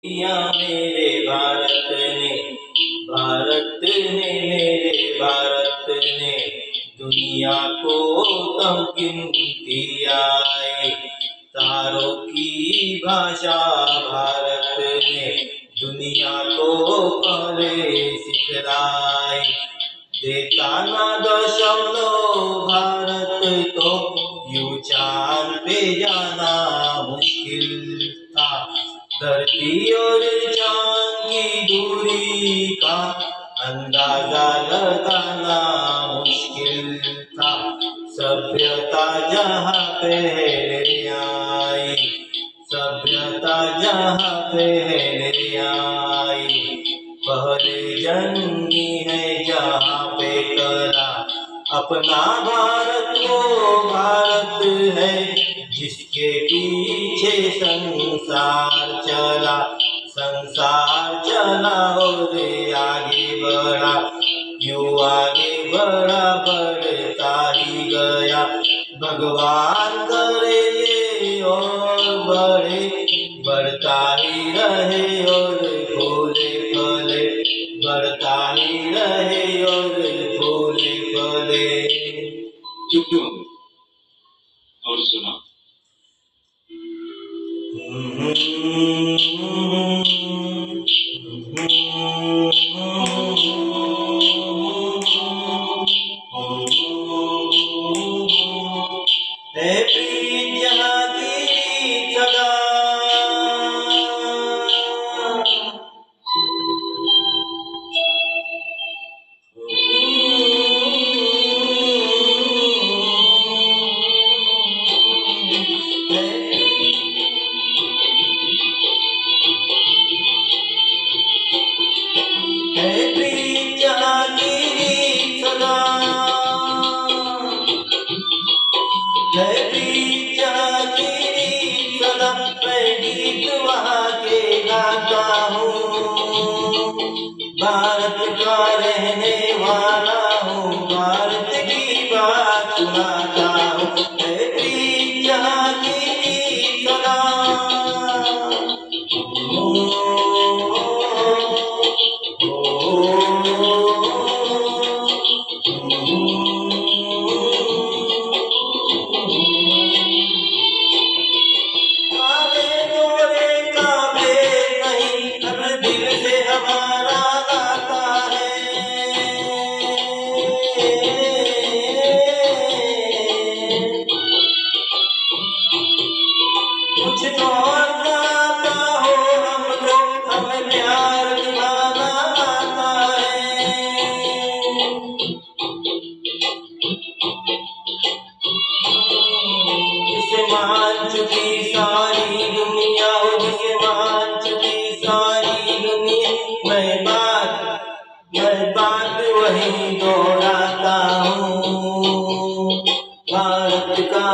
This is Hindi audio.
दिया मेरे भारत ने मेरे भारत ने दुनिया को तमकिन आए। तारों की भाषा भारत ने दुनिया को पहले सिखलाई। देता ना दशमलव भारत तो यूं चांद पे जाना मुश्किल था। धरती और चांद की दूरी का अंदाजा लगाना मुश्किल था। सभ्यता जहाँ पहले आई, सभ्यता जहाँ पहले आई। पहले जन्मी है जहाँ पे कला, अपना भारत वो भारत है जिसके पीछे संसार चला। संसार चला और आगे बढ़ा, यूं आगे बढ़ा बढ़ता ही गया। भगवान करे ये और बढ़े, बढ़ता ही रहे और फूले फले, बढ़ता ही रहे और फूले फले। चुप क्यों और सुना। प्रीत जहाँ की सदा, प्रीत जहाँ की सदा, प्रीत जहाँ की सदा। मैं गीत वहाँ के गाता हूँ, भारत का रहने वाला हूँ, भारत की बात सुनाता हूँ। प्रीत जहाँ की सदा। कुछ तो आता हो हमको, हमें प्यार दिलाना आता है। जिसे मान चुकी सारी दुनिया हो, जिसे मान चुकी सारी दुनिया। मैं बात वही दोहराता हूँ, भारत का